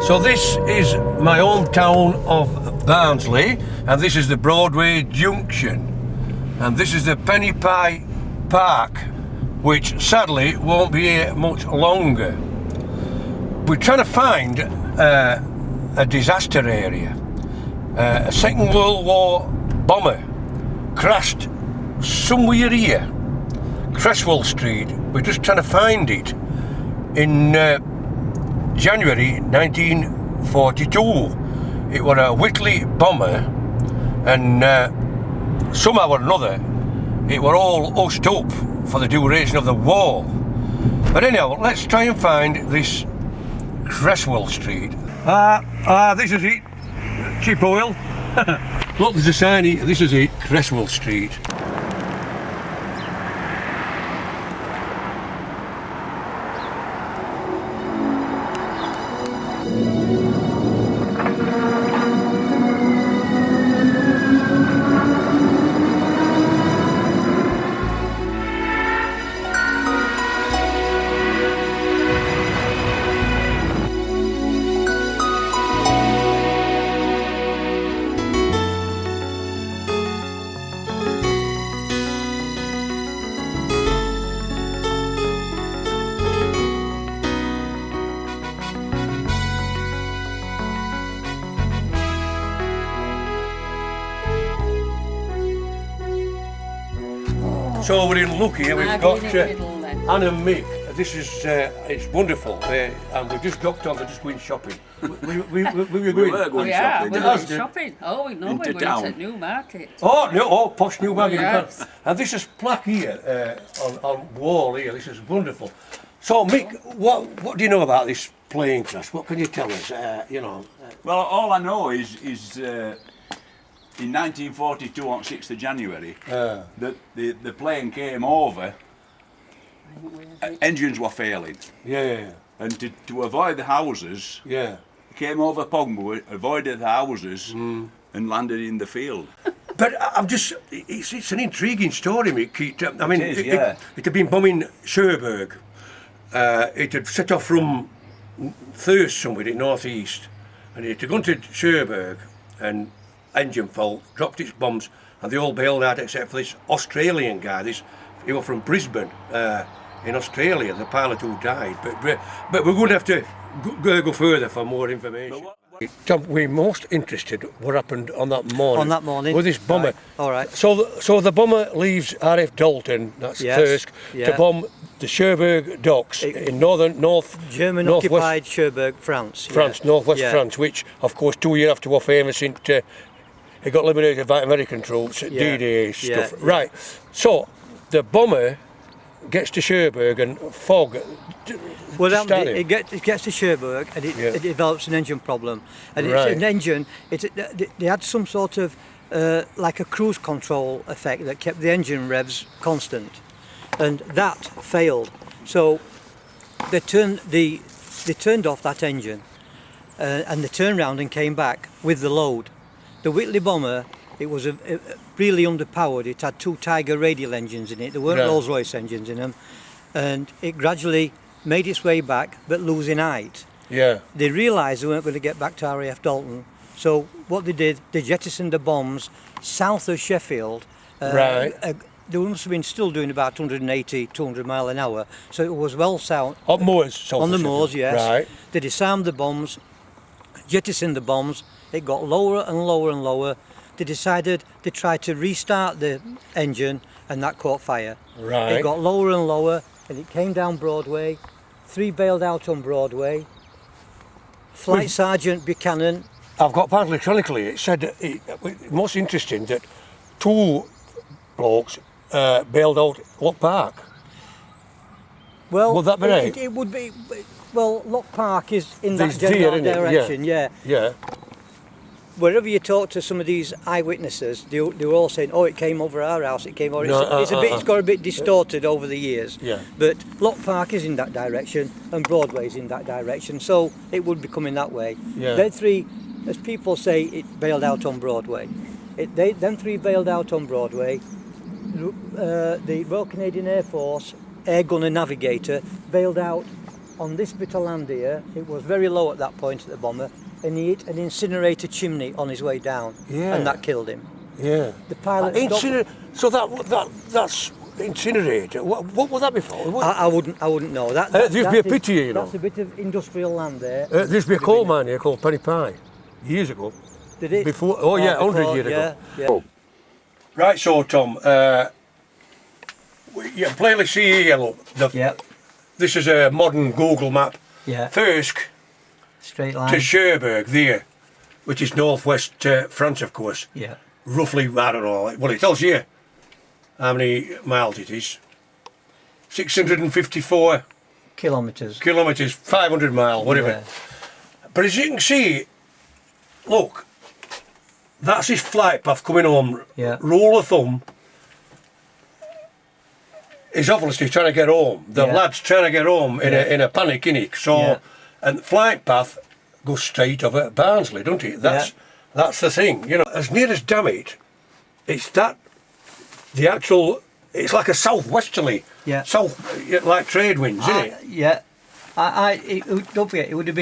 So this is my hometown of Barnsley, and this is the Broadway Junction, and this is the Penny Pie Park, which sadly won't be here much longer. We're trying to find a disaster area. A Second World War bomber crashed somewhere here, Cresswell Street. We're just trying to find it in January 1942. It was a Whitley Bomber, and somehow or another it were all hushed up for the duration of the war. But anyhow, let's try and find this Cresswell Street. This is it. Cheap oil. Look, there's a sign here. This is it, Cresswell Street. So we're in luck here. We've got Anne and Mick. This is it's wonderful, and we've just docked on. They're just going shopping. We were going shopping. We're going shopping. Oh, no, we're going to Newmarket. Oh no! Oh, posh Newmarket. Yes. And this is plaque here on wall here. This is wonderful. So Mick, what do you know about this plane crash? What can you tell us? Well, all I know is in 1942 on 6th of January that the plane came over, engines were failing. Yeah. And to avoid the houses, came over Pogmoor, avoided the houses and landed in the field. But it's an intriguing story, Mick. I mean, it had been bombing Cherbourg. It had set off from Thirsk somewhere in northeast, and it had gone to Cherbourg, and engine fault, dropped its bombs, and they all bailed out except for this Australian guy. He was from Brisbane in Australia, the pilot who died. But we're going to have to go further for more information. Tom, we're most interested what happened on that morning. On that morning? With this bomber. Right. All right. So the bomber leaves RAF Dalton, that's Thirsk, to bomb the Cherbourg docks in north German-occupied Cherbourg, France. Northwest France, which, of course, 2 years after war famous, it got liberated by American troops, D-Day stuff. Right. So the bomber gets to Cherbourg and fog. Well, it gets to Cherbourg and it develops an engine problem. And it's an engine. They had some sort of like a cruise control effect that kept the engine revs constant, and that failed. So they turned off that engine, and they turned round and came back with the load. The Whitley Bomber, it was really underpowered. It had 2 Tiger radial engines in it. There weren't Rolls-Royce engines in them, and it gradually made its way back, but losing height. Yeah. They realised they weren't going to get back to RAF Dalton, so what they did, they jettisoned the bombs south of Sheffield. They must have been still doing about 180, 200 mile an hour, so it was well south. On moors, on the moors, yes. Right. They disarmed the bombs, jettisoned the bombs. It got lower and lower and lower. They decided to try to restart the engine, and that caught fire. Right. It got lower and lower, and it came down Broadway. 3 bailed out on Broadway. Flight Sergeant Buchanan. I've got part electronically. It said most interesting that 2 blokes bailed out Lock Park. Well, would that be right? It would be. Well, Lock Park is in that general direction. Yeah. Wherever you talk to some of these eyewitnesses, they were all saying, "Oh, it came over our house. It came over." It's got a bit distorted over the years. Yeah. But Lock Park is in that direction, and Broadway's in that direction, so it would be coming that way. Yeah. Them 3, as people say, it bailed out on Broadway. Them 3 bailed out on Broadway. The Royal Canadian Air Force air gunner navigator bailed out on this bit of land here, it was very low at that point at the bomber, and he hit an incinerator chimney on his way down, and that killed him. Yeah. The pilot So that's incinerator. What was that before? I wouldn't know. There'd be a pity here, you know. That's a bit of industrial land there. There'd be a coal mine here called Penny Pie, years ago. Did it? Before? Oh yeah, 100 years ago. Yeah. Oh. Right, so Tom, you can plainly see here, look. This is a modern Google map. Yeah. Thirsk Straight line. to Cherbourg there, which is northwest France, of course. Yeah. Roughly, I don't know. Well, it tells you how many miles it is. 654 Kilometres. 500 miles, whatever. Yeah. But as you can see, look, that's his flight path coming home. Yeah. Rule of thumb is obviously trying to get home. The lad's trying to get home in a panic, innit? So, and the flight path goes straight over Barnsley, don't it? That's the thing. You know, as near as damn it, it's that the actual. It's like a southwesterly. Yeah. Like trade winds, isn't it? Yeah. Don't forget, it would have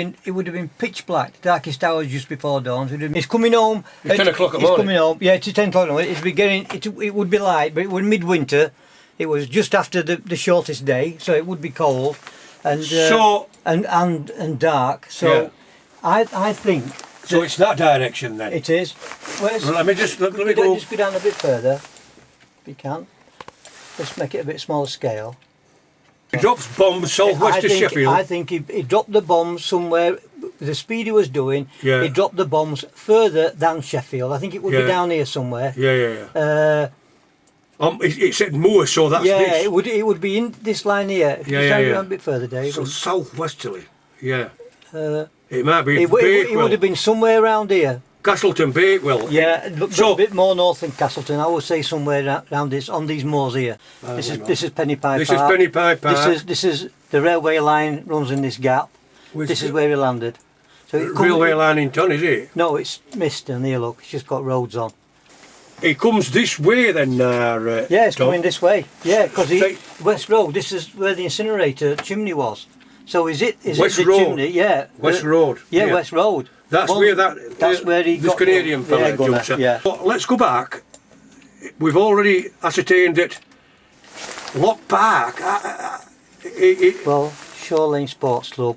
been pitch black, darkest hours just before dawn. It's coming home. It's 10 o'clock at morning. It's coming home. Yeah, it's 10 o'clock at morning. It would be light, but it was midwinter. It was just after the shortest day, so it would be cold and dark. So I think. So it's that direction then. It is. Well, let me go. Just go down a bit further, if you can. Let's make it a bit smaller scale. He drops bombs southwest of Sheffield. I think he dropped the bombs somewhere. The speed he was doing, he dropped the bombs further than Sheffield. I think it would be down here somewhere. It said more, so that's this. Yeah, it would be in this line here. If you stand around a bit further, Dave. So southwesterly, it might be. It would have been somewhere around here. Castleton, Bakewell. Yeah, but a bit more north than Castleton. I would say somewhere around this, on these moors here. This is Penny Pie Park. This is Penny Pie Park. This is the railway line runs in this gap. This is where he landed. So railway line in Ton, is it? No, it's missed and here look, it's just got roads on. It comes this way then, yeah, it's coming this way. Yeah, because West Road, this is where the incinerator chimney was. So is it the chimney? Yeah. West Road. Yeah, West Road. That's where he got Canadian fella jumps. Yeah. But let's go back. We've already ascertained that Lock Park. Well, Shore Lane Sports Club.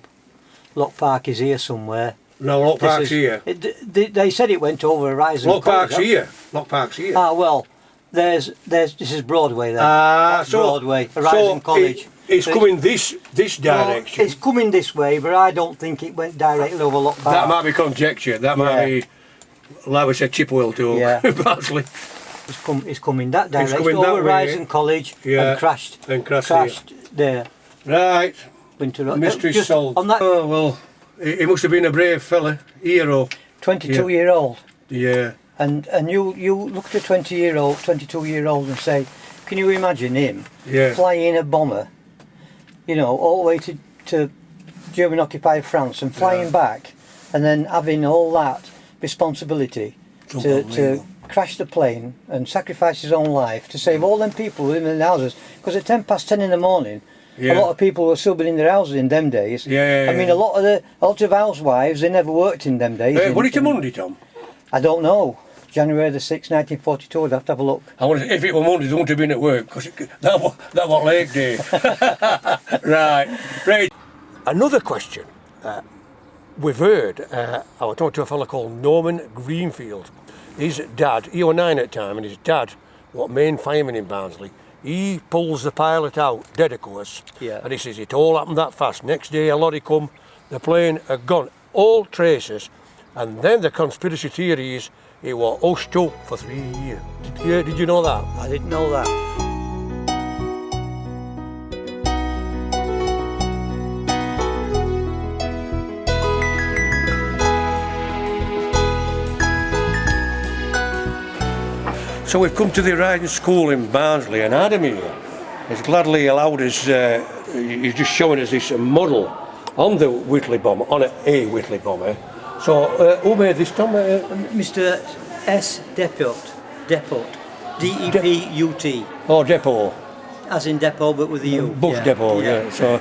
Lock Park is here somewhere. No, Lock Park's here. They said it went over Horizon. Lock Park's here. Lock Park's here. Ah well, this is Broadway there. So Broadway, Horizon College. It's coming this direction. Well, it's coming this way, but I don't think it went directly over Lock Park. That might be conjecture. That might be, like we said, Chipwell to Barnsley. It's coming that direction over Horizon College and crashed there. Right. Mystery solved. Oh well, he must have been a brave fella, hero. 22-year-old. Yeah. And you look at a 22-year-old and say, can you imagine him flying a bomber, you know, all the way to German occupied France and flying back, and then having all that responsibility to crash the plane and sacrifice his own life to save all them people within the houses? Because at 10 in the morning, a lot of people were still in their houses in them days. I mean, a lot of housewives, they never worked in them days. What is it Monday, Tom? I don't know. January the 6th, 1942. I'd have to have a look. I wonder if it were Monday, they wouldn't have been at work because that was Lake Day. Right. Another question we've heard. I was talking to a fellow called Norman Greenfield. His dad, he was 9 at the time, and his dad, what main fireman in Barnsley, he pulls the pilot out dead of course, and he says it all happened that fast. Next day a lorry come, the plane had gone, all traces, and then the conspiracy theory is he was hushed up for 3 years. Did you know that? I didn't know that. So we've come to the riding school in Barnsley, and Adam here has gladly allowed us, he's just showing us this model on the Whitley Bomber, on a Whitley Bomber. So who made this, Tom? Mr. S. Depot, D-E-P-U-T. Oh, Depot. As in depot, but with a U. Bush Depot, So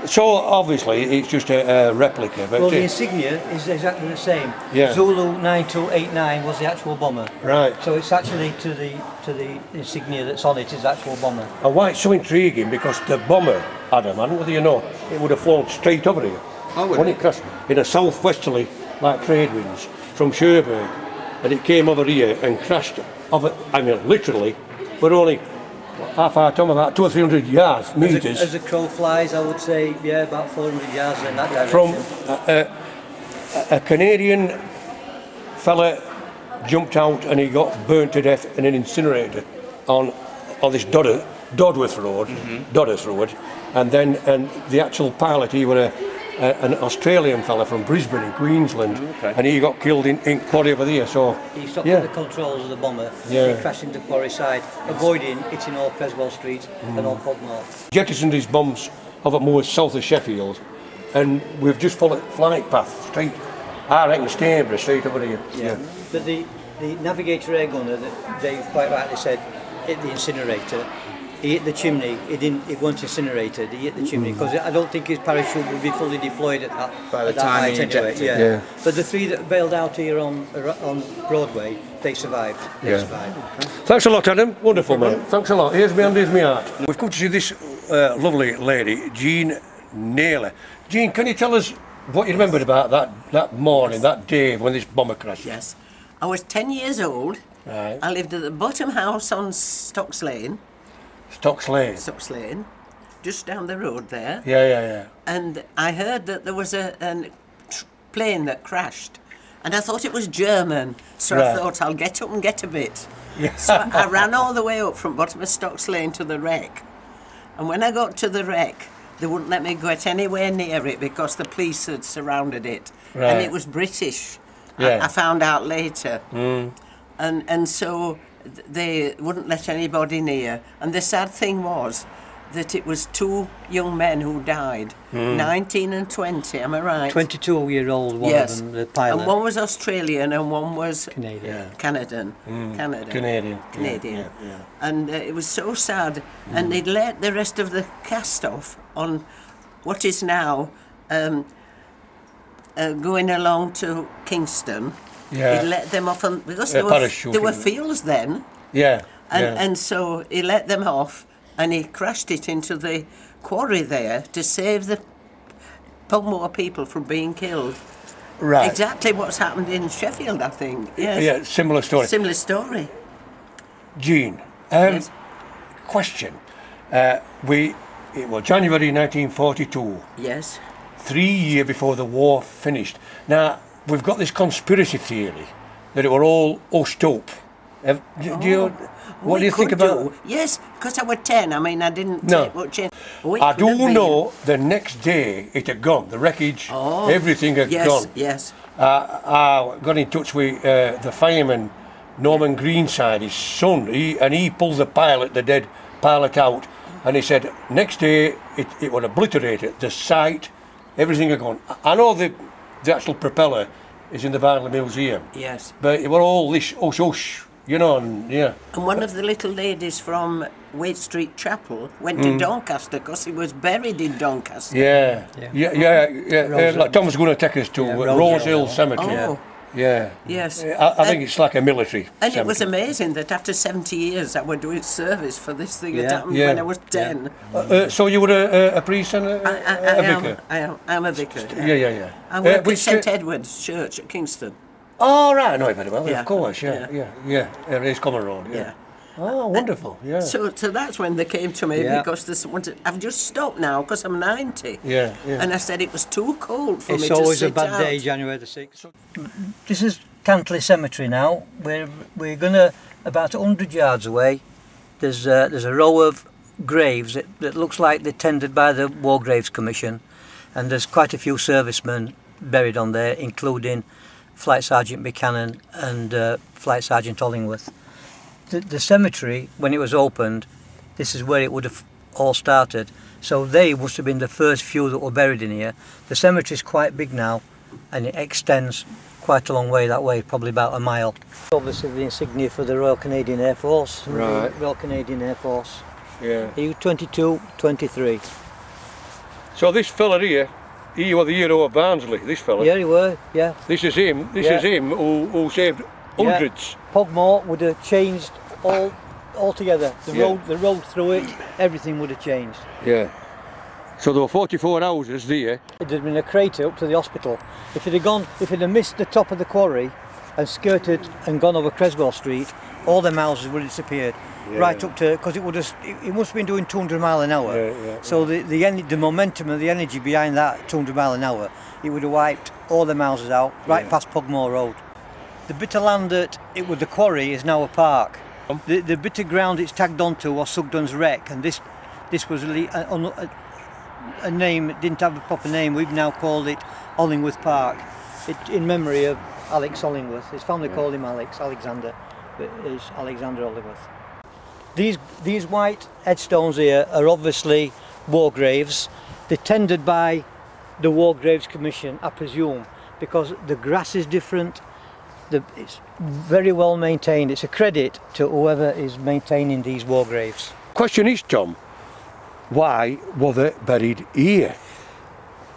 So obviously it's just a replica. But well, the insignia is exactly the same. Yeah. Zulu 9289 was the actual bomber. Right. So it's actually to the insignia that's on it is the actual bomber. And why it's so intriguing, because the bomber, Adam, I don't know whether you know, it would have flown straight over here. Oh, would when it? it crashed in a southwesterly, like trade winds, from Cherbourg, and it came over here and crashed over, I mean literally, but only half hour time, about 200 or 300 yards, metres. As a crow flies, I would say, yeah, about 400 yards in that direction. From a Canadian fella jumped out and he got burnt to death in an incinerator on this Dodworth Road, Dodworth Road, and the actual pilot, he was an Australian fella from Brisbane in Queensland, and he got killed in quarry over there. So he stopped at the controls of the bomber. He crashed into quarry side, avoiding hitting all Creswell Street and all Podmore. Jettisoned his bombs over more south of Sheffield, and we've just followed flight path straight. I reckon Stainbury straight over here. Yeah. But the navigator air gunner that Dave quite rightly said hit the incinerator. He hit the chimney. He wasn't incinerated. He hit the chimney because I don't think his parachute would be fully deployed at that. By the at that time height he anyway. ejected. Yeah. But the three that bailed out here on Broadway, they survived. They survived. Thanks a lot, Adam. Wonderful, man. Thanks a lot. Here's me and here's me heart. We've come to see this lovely lady, Jean Naylor. Jean, can you tell us what you remembered about that morning, that day when this bomber crashed? Yes. I was 10 years old. Right. I lived at the bottom house on Stocks Lane, just down the road there. Yeah. And I heard that there was a plane that crashed. And I thought it was German, so I thought I'll get up and get a bit. Yeah. So I ran all the way up from bottom of Stocks Lane to the wreck. And when I got to the wreck, they wouldn't let me get anywhere near it because the police had surrounded it. Right. And it was British. Yeah. I found out later. And so they wouldn't let anybody near. And the sad thing was that it was two young men who died, 19 and 20, am I right? 22-year-old one Yes. of them, the pilot. And one was Australian and one was Canadian. Canadian. Canadian. Yeah. And it was so sad. And they'd let the rest of the cast off on what is now going along to Kingston. Yeah. He let them off because Yeah, there were fields then. Yeah. And so he let them off and he crashed it into the quarry there to save the Podmore people from being killed. Right. Exactly what's happened in Sheffield, I think. Yes. Yeah, similar story. Similar story. Jean, Yes. question. It was January 1942, Yes. 3 years before the war finished. Now, we've got this conspiracy theory that it were all hushed up. What do you think about? Yes, because I was 10. I mean, I didn't No. take much in. I do know the next day it had gone. The wreckage, everything had gone. Yes. I got in touch with the fireman, Norman Greenside, his son. He pulled the dead pilot out, and he said next day it would obliterate it. The site, everything had gone. I know the actual propeller is in the Barnsley Museum. Yes. But it were all this hush, you know, and yeah. And one of the little ladies from Waite Street Chapel went to Doncaster because he was buried in Doncaster. Yeah. Like Tom was going to take us to Rose Hill Cemetery. Oh. Yeah. Yes. I think it's like a military And cemetery. it was amazing that after 70 years I were doing service for this thing that Yeah. happened when I was 10. So you were a priest and a vicar? I'm a vicar. Yeah. I work at Which St Edward's Church at Kingston. Oh, right, I know it very well, Yeah. of course, yeah. Race Common Road, yeah. Oh, wonderful, yeah. So that's when they came to me Yeah. because they wanted. I've just stopped now because I'm 90. Yeah. And I said it was too cold for me It's to always sit a bad out. day, January the 6th. This is Cantley Cemetery now. We're gonna about 100 yards away. There's a row of graves that looks like they're tended by the War Graves Commission, and there's quite a few servicemen buried on there, including Flight Sergeant Buchanan and Flight Sergeant Hollingworth. The cemetery, when it was opened, this is where it would have all started. So they must have been the first few that were buried in here. The cemetery is quite big now, and it extends quite a long way that way, probably about a mile. Obviously the insignia for the Royal Canadian Air Force. Right. Royal Canadian Air Force. Yeah. EU 22, 23. So this fella here, he was the hero of Barnsley, this fella. Yeah, he were, yeah. This is him, is him who saved hundreds. Yeah. Pogmore would have changed altogether. The road through it, everything would have changed. Yeah. So there were 44 houses there. It had been a crater up to the hospital. If it had missed the top of the quarry and skirted and gone over Creswell Street, all them houses would have disappeared. Yeah. Right up to, because it must have been doing 200 mile an hour. So the momentum and the energy behind that 200 mile an hour, it would have wiped all them houses out, right past Pogmore Road. The bit of land that it was the quarry is now a park. The bit of ground it's tagged onto was Sugden's Wreck, and this was a name, it didn't have a proper name. We've now called it Hollingworth Park, in memory of Alex Hollingworth. His family called him Alexander, but it's Alexander Hollingworth. These white headstones here are obviously war graves. They're tended by the War Graves Commission, I presume, because the grass is different. It's very well maintained. It's a credit to whoever is maintaining these war graves. Question is, Tom, why were they buried here?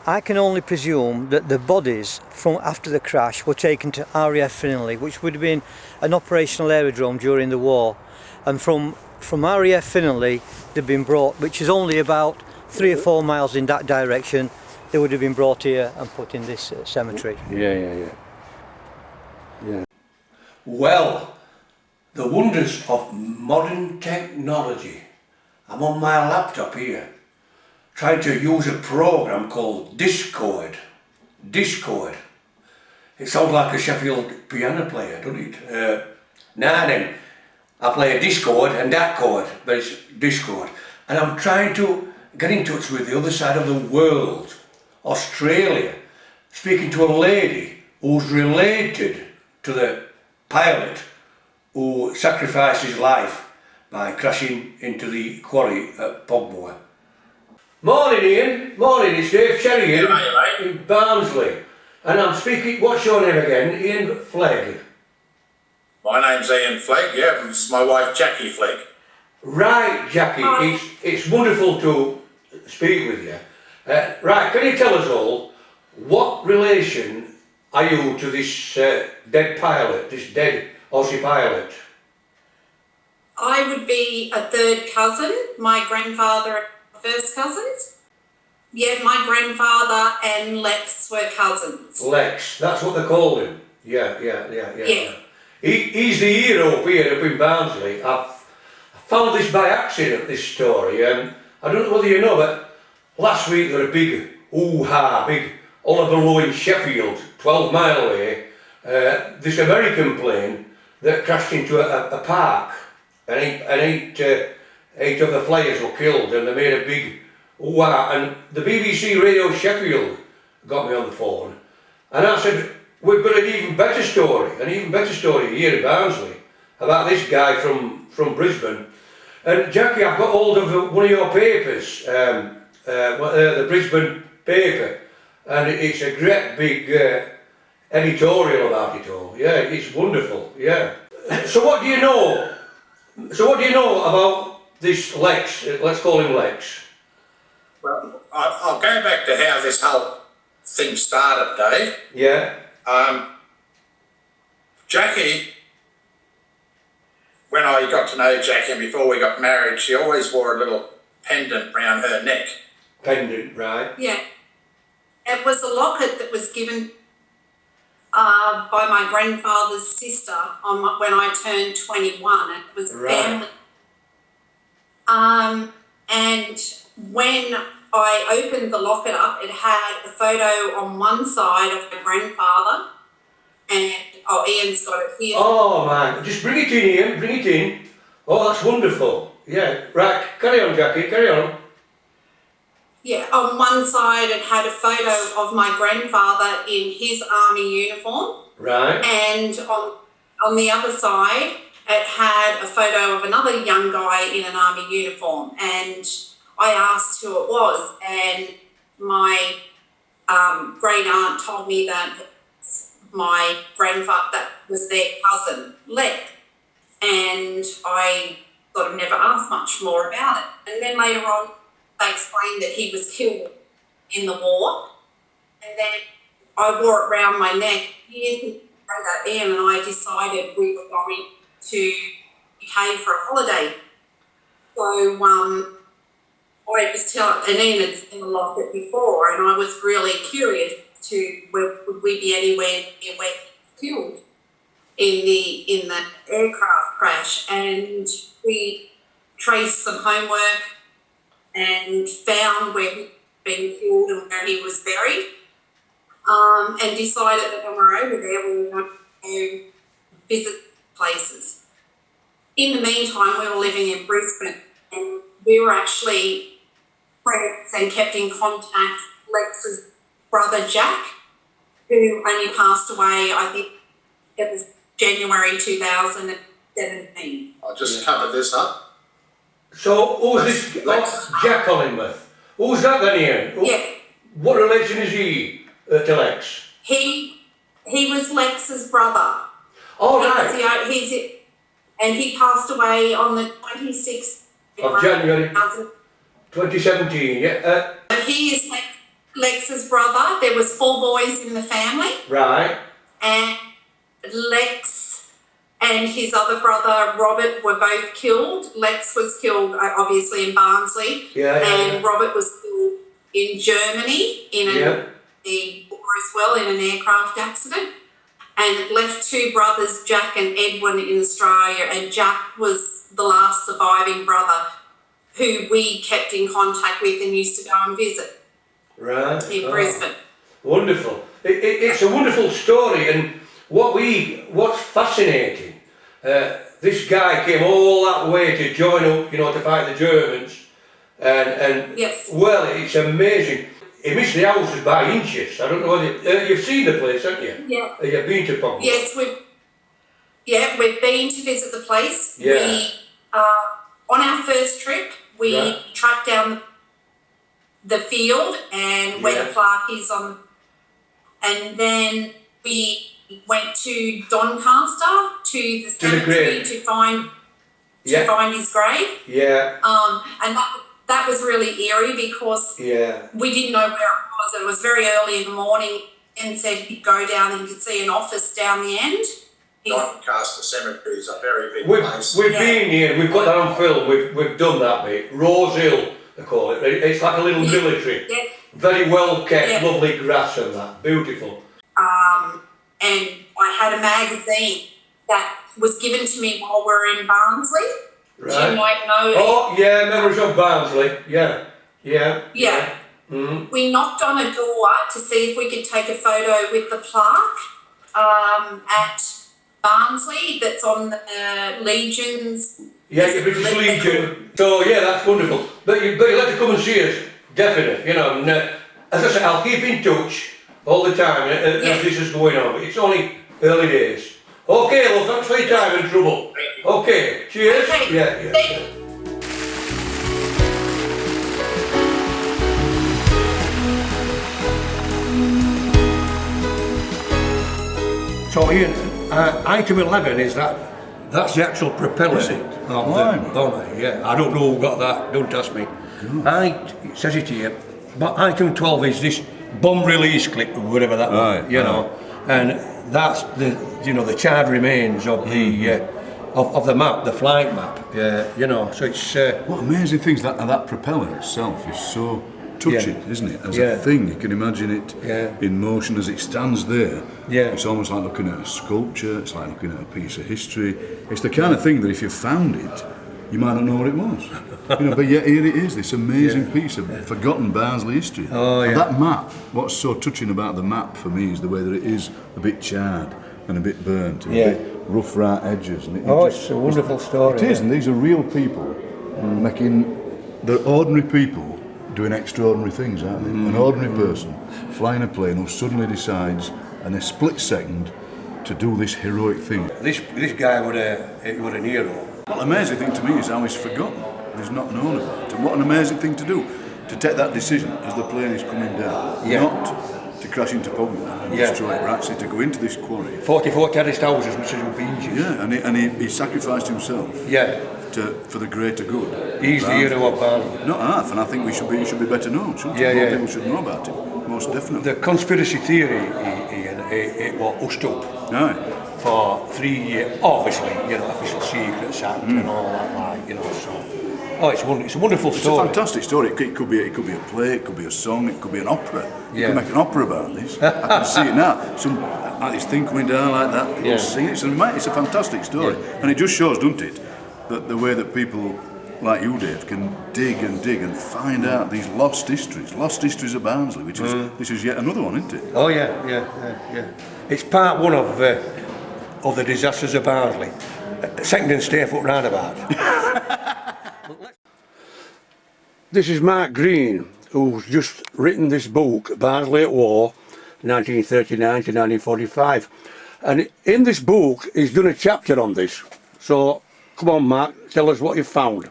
I can only presume that the bodies from after the crash were taken to RAF Finley, which would have been an operational aerodrome during the war, and from RAF Finley they've been brought, which is only about 3 or 4 miles in that direction. They would have been brought here and put in this cemetery. Yeah. Well, the wonders of modern technology. I'm on my laptop here, trying to use a program called Discord. Discord. It sounds like a Sheffield piano player, doesn't it? Now then, I play a Discord and that chord, but it's Discord. And I'm trying to get in touch with the other side of the world, Australia, speaking to a lady who's related to the pilot who sacrificed his life by crashing into the quarry at Pogmore. Morning Ian, morning, it's Dave Cherry here in Barnsley. And I'm speaking, what's your name again? Ian Flegg? My name's Ian Flegg, yeah, this is my wife Jackie Flegg. Right, Jackie, it's wonderful to speak with you. Right, can you tell us all, what relation are you to this dead pilot, this dead Aussie pilot? I would be a third cousin. My grandfather and first cousins. Yeah, my grandfather and Lex were cousins. Lex, that's what they called him. Yeah. He's the hero here up in Barnsley. I found this by accident, this story. I don't know whether you know, but last week there was a big hoo-ha, big hullabaloo in Sheffield, 12 mile away. This American plane that crashed into a park, and eight of the flyers were killed, and they made a big hoo-ha. And the BBC Radio Sheffield got me on the phone, and I said, we've got an even better story here in Barnsley about this guy from Brisbane. And Jackie, I've got hold of one of your papers, the Brisbane paper, and it's a great big editorial about it all. Yeah, it's wonderful. Yeah. So what do you know? About this Lex? Let's call him Lex. Well, I'll go back to how this whole thing started, Dave. Yeah. Jackie, when I got to know Jackie and before we got married, she always wore a little pendant round her neck. Pendant, right? Yeah. It was a locket that was given by my grandfather's sister when I turned 21. It was a family. And when I opened the locket up, it had a photo on one side of my grandfather, and Ian's got it here. Oh man, just bring it in, Ian, bring it in. Oh, that's wonderful. Yeah, right, carry on, Jackie, carry on. Yeah, on one side it had a photo of my grandfather in his army uniform. Right. And on the other side it had a photo of another young guy in an army uniform. And I asked who it was, and my great aunt told me that my grandfather, that was their cousin, Lex. And I sort of never asked much more about it. And then later on, they explained that he was killed in the war. And then I wore it round my neck. Years ago, Ian and I decided we were going to UK for a holiday. So I was telling, and Ian had seen a lot of it before, and I was really curious to would we be anywhere near where he was killed in the aircraft crash, and we traced some homework and found where he'd been killed and where he was buried, and decided that when we were over there we were going to visit places. In the meantime, we were living in Brisbane, and we were actually friends and kept in contact with Lex's brother Jack, who only passed away, I think it was January 2017. I'll just cover this up. So, who's this Jack Hollingworth? Who's that then, Ian? Yeah. What relation is he to Lex? He was Lex's brother. Oh, right. And he passed away on the 26th of January 2017, yeah. He is Lex's brother. There was 4 boys in the family. Right. And Lex and his other brother Robert were both killed. Lex was killed obviously in Barnsley. And Robert was killed in Germany in the war as well, in an aircraft accident. And it left 2 brothers, Jack and Edwin, in Australia, and Jack was the last surviving brother who we kept in contact with and used to go and visit. Right. In Brisbane. Wonderful. It's a wonderful story, and what's fascinating, this guy came all that way to join up, to fight the Germans, and yes. Well, it's amazing. He missed the houses by inches. I don't know whether you've seen the place, haven't you? Yeah. You've been to Propeller? Yes, we've been to visit the place. Yeah. We on our first trip, we tracked down the field and where the plaque is on, and then we went to Doncaster to the cemetery to find his grave. Yeah. And that was really eerie because we didn't know where it was. It was very early in the morning, and said he'd go down and you could see an office down the end. Doncaster Cemetery is a very big place. We've been here, we've got that on film, we've done that bit. Rose Hill, they call it. It's like a little military. Yeah. Very well kept, lovely grass and that, beautiful. And I had a magazine that was given to me while we were in Barnsley. Right. You might know. Oh, yeah, Memories of Barnsley. Yeah. Mm-hmm. We knocked on a door to see if we could take a photo with the plaque at Barnsley that's on the Legion's. Yeah, your British Legion. So, yeah, that's wonderful. But you'll have to come and see us, definitely, And as I said, I'll keep in touch all the time as this is going on. But it's only early days. Okay, well, thanks for your time and trouble. Okay, cheers. Okay. Yeah. So Ian, item 11 is that's the actual propeller of the bomber. Yeah, I don't know who got that, don't ask me. It says it here, but item 12 is this bomb release clip or whatever that was, and that's the charred remains of the map, the flight map, so it's... What amazing things, that propeller itself is so touching, isn't it? As a thing, you can imagine it in motion as it stands there. Yeah. It's almost like looking at a sculpture, it's like looking at a piece of history. It's the kind of thing that if you found it, you might not know what it was. But yet here it is, this amazing piece of forgotten Barnsley history. Oh, and that map, what's so touching about the map for me is the way that it is a bit charred and a bit burnt, and a bit rough right edges. And it's a wonderful story. It is, and these are real people making, they're ordinary people doing extraordinary things, aren't they? An ordinary person flying a plane who suddenly decides in a split second to do this heroic thing. This guy was an hero. What an amazing thing to me is how he's forgotten, he's not known about, and what an amazing thing to do, to take that decision as the plane is coming down, not to crash into Propeller. destroyed Barnsley to go into this quarry. 44 terraced houses, which is beaches. Yeah, and he sacrificed himself. Yeah. For the greater good. He's the hero of Barnsley. Not half, and I think he should be better known, shouldn't he? More people should know about him, most definitely. The conspiracy theory, it was hushed up. Aye. For 3 years, obviously, official secrets and all that, so. Oh, it's a wonderful story. It's a fantastic story. It could be a play, it could be a song, it could be an opera. You can make an opera about this. I can see it now. Like this thing coming down like that, people sing it. It's a fantastic story. And it just shows, doesn't it, that the way that people like you, Dave, can dig and find out these lost histories of Barnsley, which is this is yet another one, isn't it? Oh yeah. It's part one of the disasters of Barnsley. Second and Stayfoot roundabout. This is Mark Green, who's just written this book, Barnsley at War, 1939 to 1945. And in this book, he's done a chapter on this. So, come on, Mark, tell us what you've found.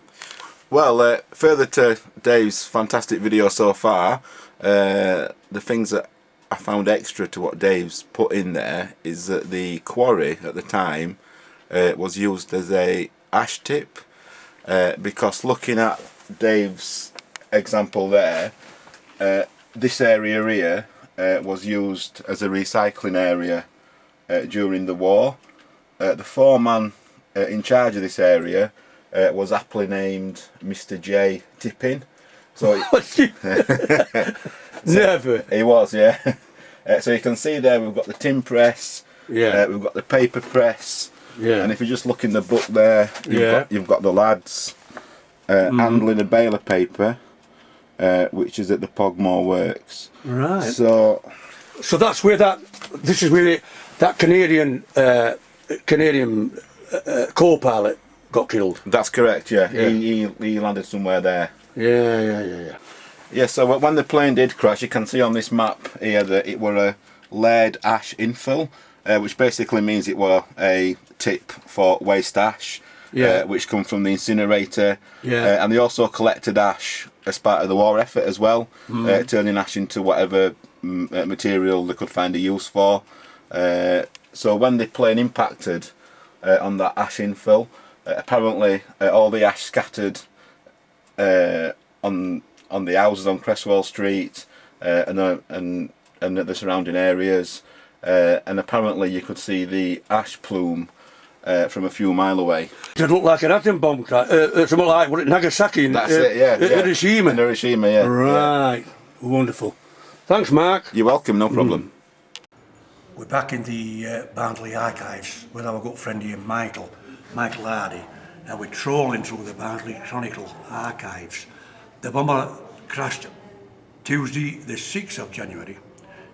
Well, further to Dave's fantastic video so far, the things that I found extra to what Dave's put in there is that the quarry at the time was used as a ash tip, because looking at Dave's example there, this area here was used as a recycling area during the war. The foreman in charge of this area was aptly named Mr. J. Tippin. So Never. He was, yeah. So you can see there we've got the tin press, we've got the paper press, and if you just look in the book there, you've got the lads handling a bale of paper, which is at the Pogmore Works. Right. So that's where that Canadian co-pilot got killed. That's correct. Yeah. He landed somewhere there. Yeah. Yeah. So when the plane did crash, you can see on this map here that it were a lead ash infill, which basically means it were a tip for waste ash. Which come from the incinerator, and they also collected ash as part of the war effort as well, turning ash into whatever material they could find a use for. So when the plane impacted on that ash infill, apparently all the ash scattered on the houses on Cresswell Street and the surrounding areas, and apparently you could see the ash plume from a few mile away. It looked like an atom bomb crash. Something like Nagasaki. That's it, yeah. Hiroshima. Hiroshima, yeah. Right. Yeah. Wonderful. Thanks, Mark. You're welcome, no problem. We're back in the Barnsley archives with our good friend here, Michael Hardy, and we're trawling through the Barnsley Chronicle archives. The bomber crashed Tuesday, the 6th of January,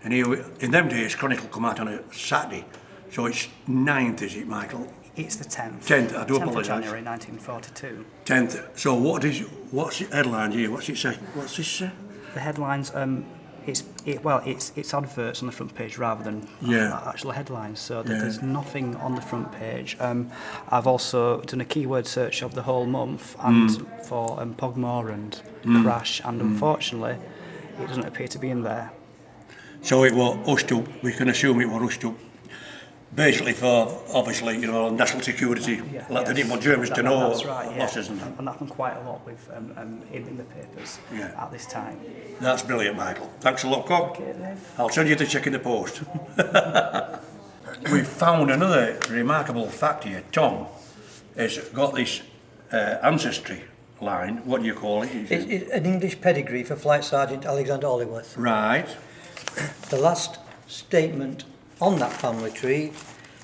and here, in them days, Chronicle come out on a Saturday, so it's 9th, is it, Michael? It's the 10th. 10th, I do 10th apologise. of January 1942. 10th. So what's the headline here? What's it say? What's this say? The headlines, it's adverts on the front page rather than actual headlines. So there's nothing on the front page. I've also done a keyword search of the whole month and for Pogmore and crash, and unfortunately, it doesn't appear to be in there. So it was hushed up. We can assume it was hushed up. Basically for, obviously, national security. They didn't want Germans to know losses. And that happened quite a lot with in the papers at this time. That's brilliant, Michael. Thanks a lot, Cobb. Okay, Dave. I'll send you the check in the post. We've found another remarkable fact here. Tom has got this ancestry line. What do you call it? It's an English pedigree for Flight Sergeant Alexander Hollingworth. Right. The last statement on that family tree,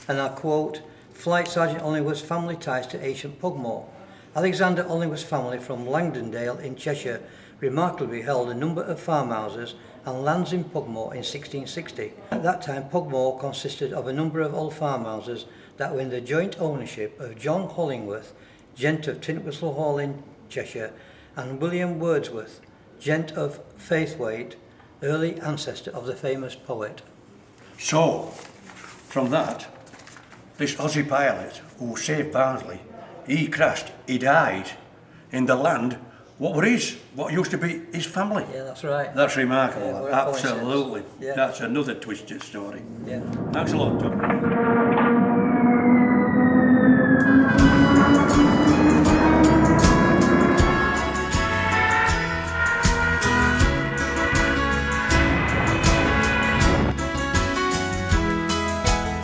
and I quote, Flight Sergeant Hollingworth's family ties to ancient Pogmore. Alexander Hollingworth's family from Langdondale in Cheshire remarkably held a number of farmhouses and lands in Pogmore in 1660. At that time, Pogmore consisted of a number of old farmhouses that were in the joint ownership of John Hollingworth, gent of Tintwistle Hall in Cheshire, and William Wordsworth, gent of Faithwaite, early ancestor of the famous poet. So, from that, this Aussie pilot who saved Barnsley, he crashed, he died in the land what used to be his family. Yeah, that's right. That's remarkable. Yeah, what a Absolutely. coincidence. Yeah. That's another twisted story. Yeah. Thanks a lot, Tom.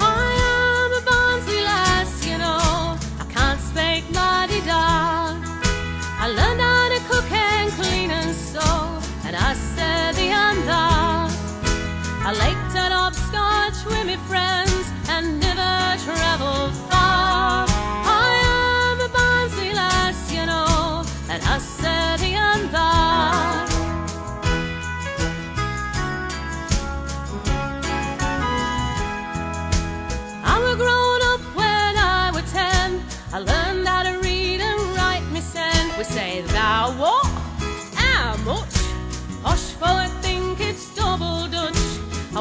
I am a Barnsley lass, you know. I can't speak mighty dark. I learned how to cook and clean and sew, and I steady and that. I liked an hopscotch with me friends and never travelled far. I am a Barnsley lass, you know, and I steady and that. I was grown up when I was 10. I learned how to read and write me send. We say thou what? How much? Posh folk think it's double Dutch. I